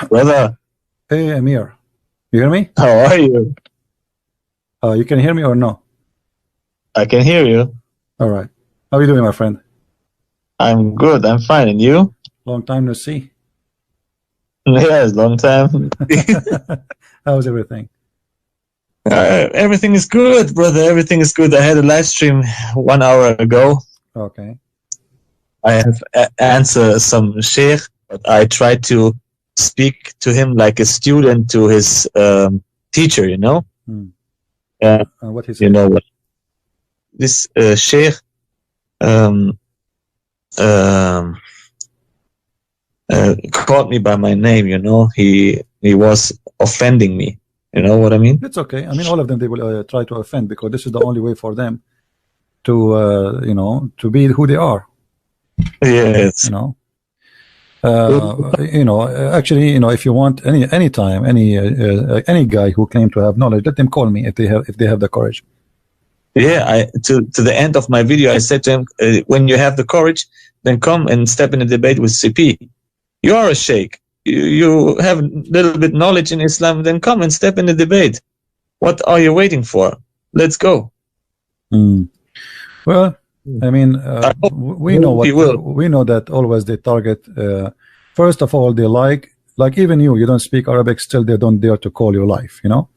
Brother, Hey, Amir. You hear me? how are you? You can hear me or no? I can hear you. All right. How are you doing, my friend? I'm good. I'm fine. And you? Long time no see. Yes, long time. How's everything? Everything is good, brother. Everything is good. I had a live stream 1 hour ago. Okay. I have answered some sheikh, but I tried to speak to him like a student to his teacher, you know? Hmm. What he You said? know what? This sheikh called me by my name, you know? He was offending me. You know what I mean? It's okay. I mean, all of them, they will try to offend because this is the only way for them to, you know, to be who they are. Yes. You know? Actually, you know, if you want any time, any guy who claim to have knowledge, let them call me if they have the courage. Yeah, to the end of my video, I said to him, when you have the courage, then come and step in a debate with CP. You are a sheikh. You have a little bit knowledge in Islam, then come and step in the debate. What are you waiting for? Let's go. Well, I mean, we know that always they target. First of all, they like even you don't speak Arabic, still they don't dare to call you life. You know,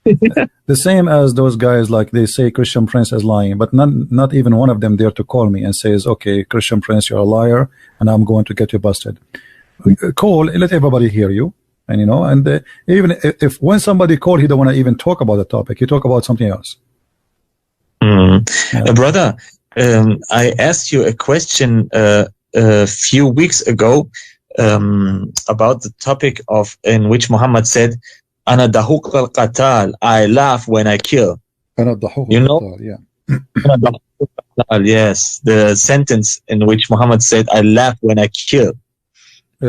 the same as those guys, like they say Christian Prince is lying, but not even one of them dare to call me and says, okay, Christian Prince, you're a liar, and I'm going to get you busted. Call, let everybody hear you, and you know, and even if when somebody call, he don't want to even talk about the topic, he talk about something else. Brother, I asked you a question a few weeks ago about the topic of in which Muhammad said, "Ana dahuq al-qatal," I laugh when I kill. You know, yes, the sentence in which Muhammad said, "I laugh when I kill."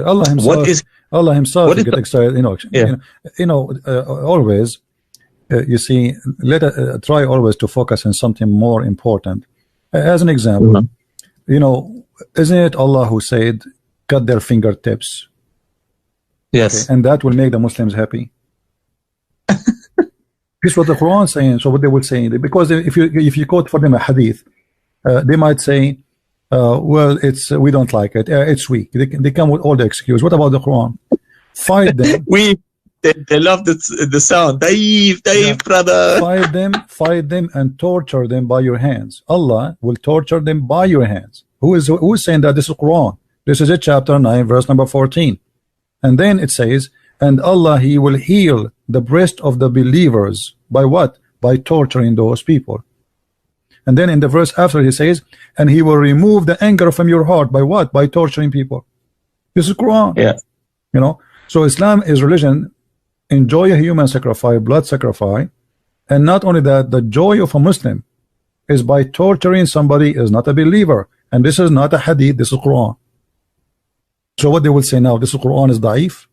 Allah Himself get excited. Always. You see, try always to focus on something more important. As an example, you know, isn't it Allah who said, "Cut their fingertips"? Yes, okay, and that will make the Muslims happy. This is what the Quran is saying. So what they would say, because if you quote for them a hadith, they might say, well, we don't like it. It's weak. They come with all the excuse. What about the Quran? Fight them. They love the sound. Daif, brother. Fight them and torture them by your hands. Allah will torture them by your hands. Who is saying that? This is Quran. This is chapter 9, verse number 14. And then it says, and Allah, He will heal the breast of the believers by what? By torturing those people. And then in the verse after He says, and He will remove the anger from your heart by what? By torturing people. This is Quran. Yeah. You know, so Islam is religion. Enjoy a human sacrifice, blood sacrifice, and not only that, the joy of a Muslim is by torturing somebody is not a believer, and this is not a hadith, this is Quran. So what they will say now, this is Quran is da'if.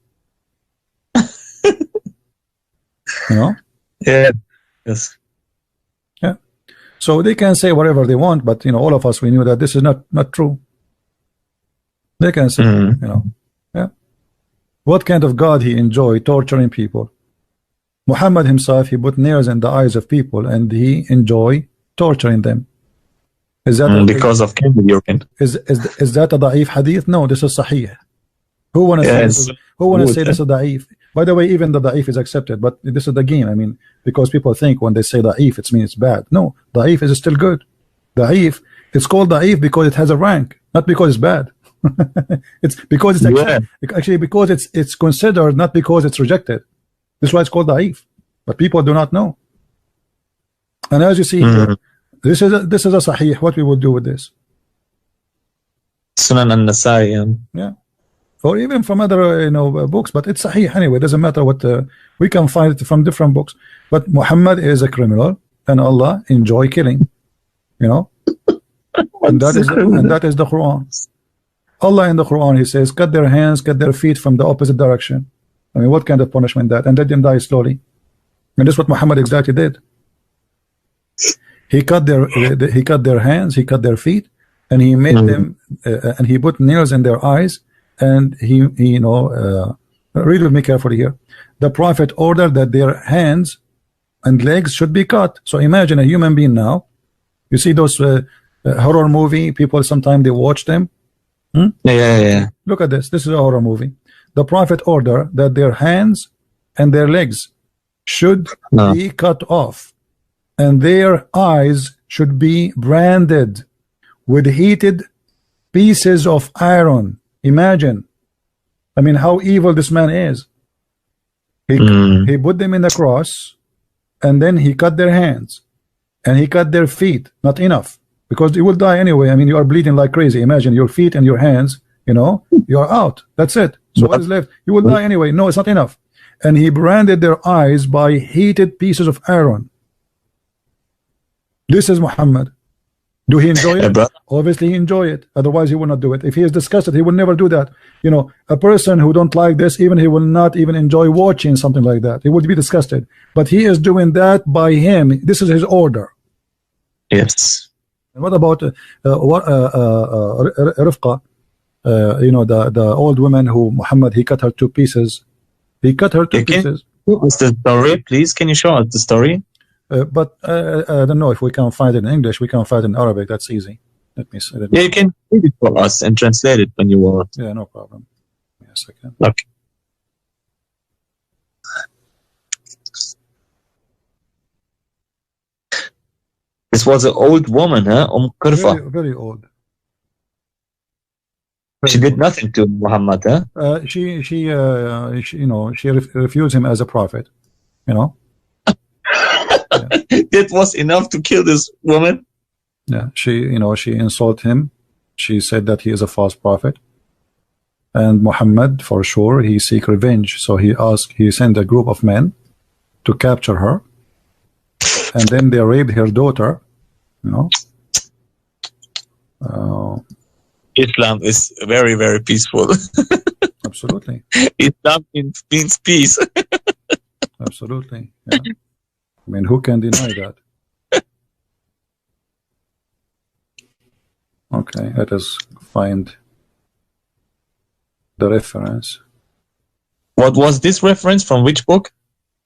You know? Yeah. Yes. Yeah. So they can say whatever they want, but you know, all of us, we knew that this is not true. They can say, you know. What kind of God he enjoyed torturing people? Muhammad himself, he put nails in the eyes of people and he enjoyed torturing them. Is that because of candy urine? Is that a da'if hadith? No, this is sahih. Who wanna say this is da'if? By the way, even the da'if is accepted, but this is the game. I mean, because people think when they say da'if, it means it's bad. No, da'if is still good. Da'if, it's called da'if because it has a rank, not because it's bad. It's because it's actually because it's considered, not because it's rejected. This is why it's called da'if, but people do not know. And as you see here, this is a sahih. What we will do with this? Sunan an-Nasai. Yeah, or even from other books, but it's sahih anyway. Doesn't matter what we can find it from different books. But Muhammad is a criminal, and Allah enjoy killing. You know, and that is the Quran. Allah in the Quran, He says, cut their hands, cut their feet from the opposite direction. I mean, what kind of punishment that? And let them die slowly. And this is what Muhammad exactly did. He cut their hands, he cut their feet, and he made them, and he put nails in their eyes, and he Read with me carefully here. The Prophet ordered that their hands and legs should be cut. So imagine a human being now. You see those horror movie people, sometimes they watch them. Yeah. Look at this. This is a horror movie. The Prophet ordered that their hands and their legs should be cut off, and their eyes should be branded with heated pieces of iron. Imagine. I mean, how evil this man is. He put them in the cross, and then he cut their hands, and he cut their feet. Not enough, because you will die anyway. I mean, you are bleeding like crazy. Imagine your feet and your hands, you know, you are out. That's it. So what is left? You will die anyway. No, it's not enough. And he branded their eyes by heated pieces of iron. This is Muhammad. Do he enjoy it? Obviously he enjoy it. Otherwise he will not do it. If he is disgusted, he will never do that. You know, a person who don't like this, even he will not even enjoy watching something like that. He would be disgusted. But he is doing that by him. This is his order. Yes. And what about Rifqa? You know, the old woman who Muhammad, he cut her to pieces. He cut her to pieces. What's the story, please? Can you show us the story? But I don't know if we can find it in English. We can find it in Arabic. That's easy. Let me see. Yeah, you can read it for us and translate it when you want. Yeah, no problem. Yes, I can. Okay. This was an old woman, huh? Qurfa. Very, very old. She did nothing to Muhammad, huh? She you know, she refused him as a prophet. You know. That was enough to kill this woman. Yeah, she insulted him. She said that he is a false prophet, and Muhammad, for sure, he seek revenge. So he sent a group of men to capture her, and then they raped her daughter. You know, Islam is very, very peaceful. Absolutely. Islam means peace. Absolutely. Yeah. I mean, who can deny that? Okay, let us find the reference. What was this reference from? Which book?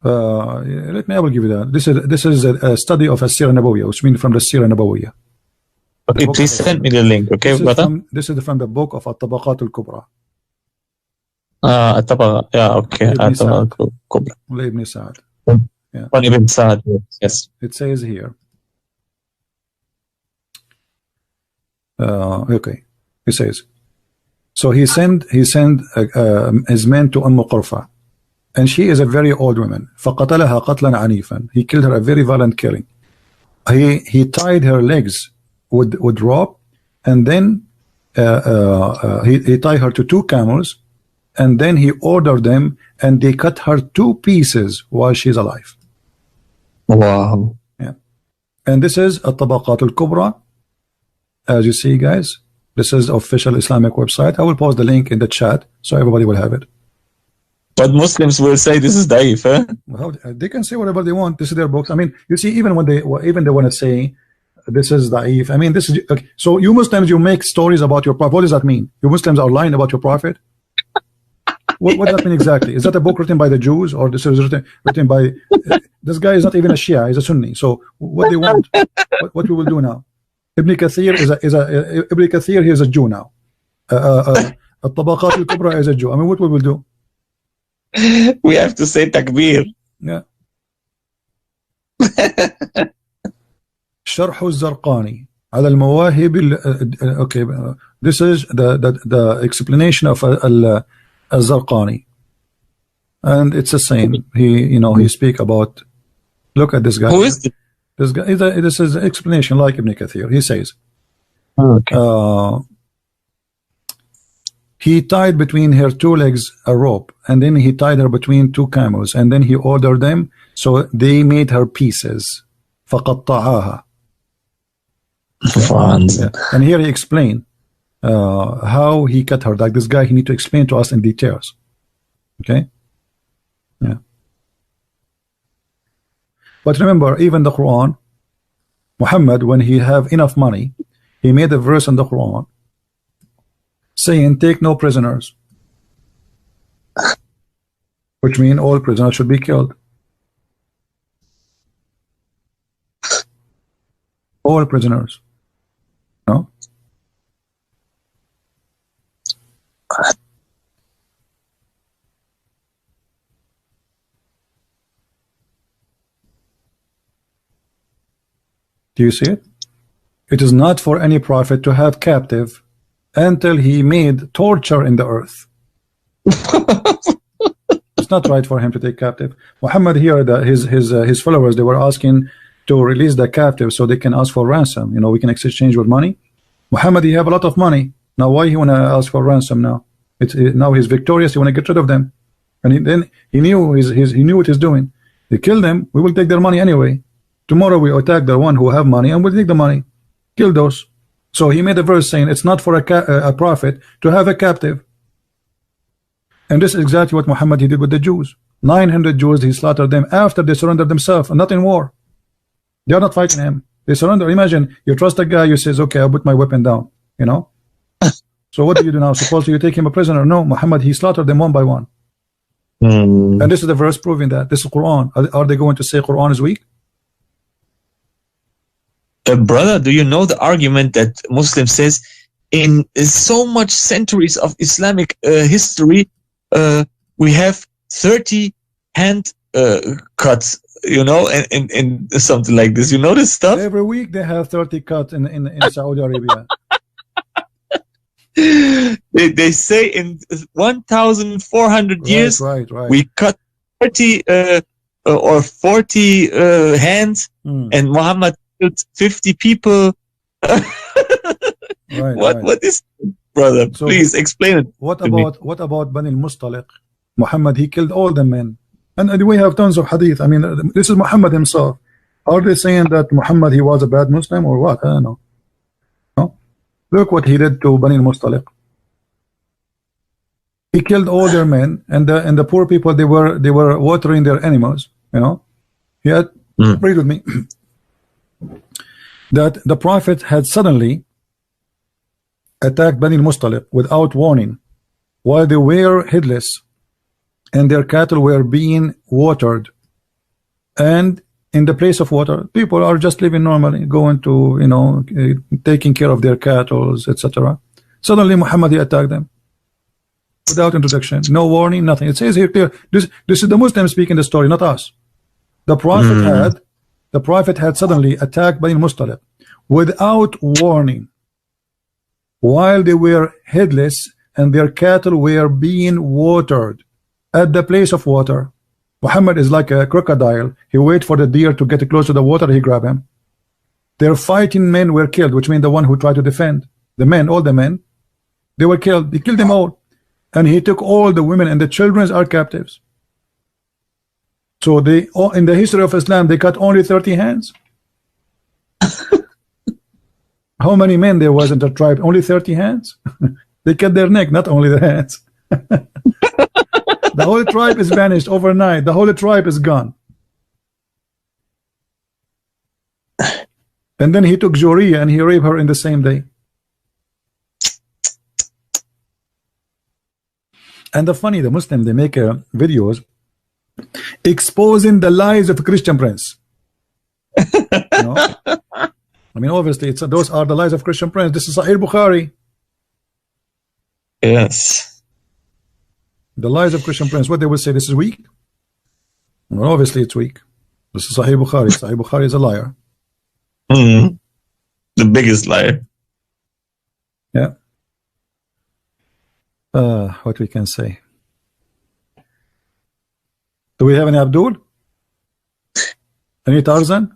I will give you that. This is a study of a Sirah Nabawiyah, which means from the Sirah Nabawiyah. Okay, please send me the link. Okay, this is from the book of At-Tabaqat al-Kubra. Yeah, okay. At-Tabaqat Ibn Sa'd. Yeah. Ibn Sa'd, yes. It says here. Okay. He says. So he sent his men to Qurfa, and she is a very old woman. فَقَتَلَهَا قَتْلًا عَنِيفًا. He killed her a very violent killing. He tied her legs with rope, and then he tied her to 2 camels, and then he ordered them, and they cut her 2 pieces while she's alive. Wow. Yeah. And this is At-Tabaqat al-Kubra. As you see, guys, this is the official Islamic website. I will post the link in the chat so everybody will have it. But Muslims will say this is daif, huh? Well, they can say whatever they want. This is their books. I mean, you see, even they want to say this is daif. I mean, this is okay. So you Muslims, you make stories about your prophet. What does that mean? You Muslims are lying about your prophet? What does that mean exactly? Is that a book written by the Jews, or this is written by this guy is not even a Shia, he's a Sunni. So what they want? What we will do now? Ibn Kathir Ibn Kathir, he is a Jew now. At-Tabaqat al-Kubra is a Jew. I mean, what we will do? We have to say takbir. Yeah. شرح الزرقاني على المواهب. Okay, this is the explanation of al-Zarqani, and it's the same. He speak about. Look at this guy. Who is this guy? This is explanation like Ibn Kathir. He says, okay. He tied between her 2 legs a rope, and then he tied her between 2 camels, and then he ordered them, so they made her pieces. فَقَطَّعَاهَا. Yeah. And here he explained how he cut her. Like this guy, he need to explain to us in details. Okay? Yeah. But remember, even the Quran, Muhammad, when he have enough money, he made a verse in the Quran saying, take no prisoners. which means all prisoners should be killed. All prisoners. No? Do you see it? It is not for any prophet to have captive until he made torture in the earth. It's not right for him to take captive. Muhammad here, his followers, they were asking to release the captive so they can ask for ransom. You know, we can exchange with money. Muhammad, he have a lot of money. Now why he want to ask for ransom now? Now he's victorious. He want to get rid of them, and then he knew he knew what he's doing. They kill them. We will take their money anyway. Tomorrow we attack the one who have money and we'll take the money. Kill those. So he made a verse saying it's not for a prophet to have a captive. And this is exactly what Muhammad he did with the Jews. 900 Jews, he slaughtered them after they surrendered themselves, and not in war. They are not fighting him. They surrender. Imagine you trust a guy, you says, okay, I'll put my weapon down. You know. So what do you do now? Supposedly you take him a prisoner? No, Muhammad he slaughtered them one by one. And this is the verse proving that. This is Quran. Are they going to say Quran is weak? Brother, do you know the argument that Muslim says in so much centuries of Islamic history, we have 30 hand cuts, you know, and something like this. You know this stuff? Every week they have 30 cuts in Saudi Arabia. They say in 1,400 years, right. we cut 30 or 40 hands, and Muhammad killed 50 people. What is, brother? So please explain it. What about Bani al-Mustaliq? Muhammad he killed all the men, and we have tons of hadith. I mean, this is Muhammad himself. Are they saying that Muhammad he was a bad Muslim or what? I don't know. No? Look what he did to Bani al-Mustaliq. He killed all their men, and the poor people they were watering their animals. You know, he had read with me that the Prophet had suddenly attacked Bani al-Mustaliq without warning, while they were headless, and their cattle were being watered, and in the place of water, people are just living normally, going to, you know, taking care of their cattle, etc. Suddenly Muhammad attacked them without introduction, no warning, nothing. It says here clear. This is the Muslim speaking the story, not us. The Prophet had suddenly attacked Bani al-Mustaliq without warning, while they were headless and their cattle were being watered at the place of water. Muhammad is like a crocodile. He wait for the deer to get close to the water, he grab him. Their fighting men were killed, which means the one who tried to defend. The men, all the men, they were killed. He killed them all. And he took all the women and the children as captives. So they, in the history of Islam, they cut only 30 hands. How many men there was in the tribe? Only 30 hands. They cut their neck, not only the hands. The whole tribe is vanished overnight. The whole tribe is gone. And then he took Juriya and he raped her in the same day. And the Muslim, they make videos exposing the lies of a Christian prince. You know? I mean, obviously, those are the lies of Christian prince. This is Sahih Bukhari. Yes. The lies of Christian prince. What they will say, this is weak? Well, obviously, it's weak. This is Sahih Bukhari. Sahih Bukhari is a liar. The biggest liar. Yeah. What we can say. Do we have any Abdul? Any Tarzan?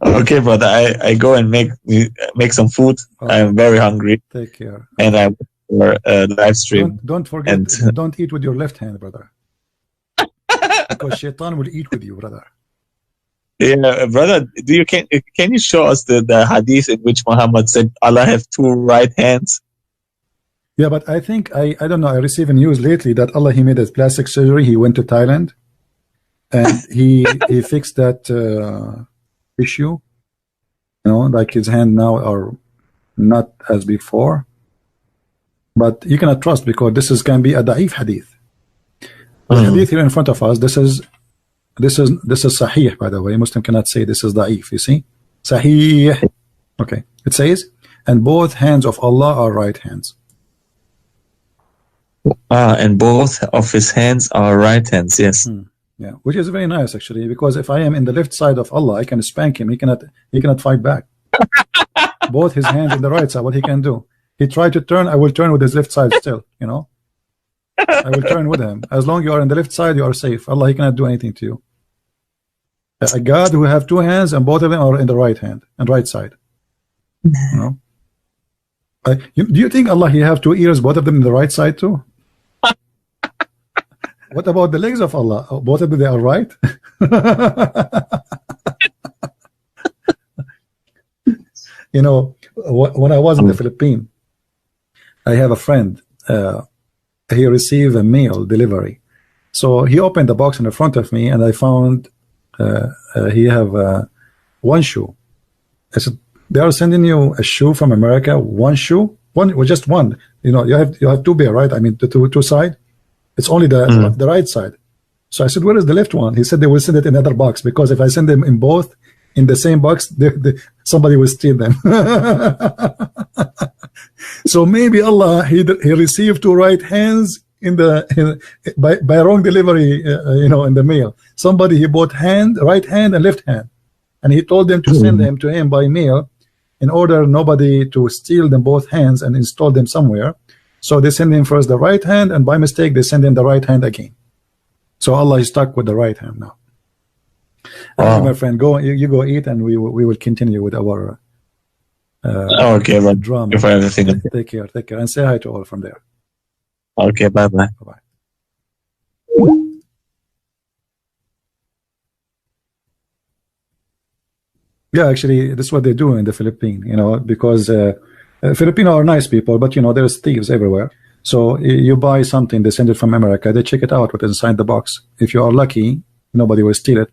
Okay, brother. I go and make some food. I'm very hungry. Take care. And I'm for live stream. Don't forget. Don't eat with your left hand, brother. Because Shaitan will eat with you, brother. Yeah, brother. Can you show us the hadith in which Muhammad said Allah have two right hands? Yeah, but I think I don't know. I received news lately that Allah he made a plastic surgery. He went to Thailand, and he fixed that issue. You know, like his hand now are not as before. But you cannot trust because this can be a da'if hadith. The hadith here in front of us, this is sahih, by the way. Muslim cannot say this is da'if, you see? Sahih. Okay. It says, and both hands of Allah are right hands. And both of his hands are right hands, yes. Yeah, which is very nice actually, because if I am in the left side of Allah, I can spank him. He cannot fight back. Both his hands in the right side, what he can do? He tried to turn, I will turn with his left side still, you know. I will turn with him. As long as you are in the left side, you are safe. Allah, he cannot do anything to you. A God who have two hands and both of them are in the right hand and right side. You know? Do you think Allah, he have two ears, both of them in the right side too? What about the legs of Allah? Both of them, they are right? You know, when I was in the Philippines, I have a friend. He received a mail delivery. So he opened the box in the front of me, and I found he have one shoe. I said, they are sending you a shoe from America, one shoe? Just one. You know, you have two pair, right? I mean, the two side. It's only the right side. So I said, where is the left one? He said they will send it in another box, because if I send them in both in the same box, somebody will steal them. So maybe Allah, he received two right hands by wrong delivery, you know, in the mail. Somebody, he bought right hand and left hand, and he told them to send them to him by mail in order nobody to steal them both hands and install them somewhere. So they send him first the right hand, and by mistake they send him the right hand again. So Allah is stuck with the right hand now. My friend, you go eat, and we will continue with our okay, well, drama. For everything. Take care, and say hi to all from there. Okay, bye. Yeah, actually, this is what they do in the Philippines, you know, because Filipino are nice people, but you know, there's thieves everywhere. So you buy something, they send it from America, they check it out what's inside the box. If you are lucky, nobody will steal it.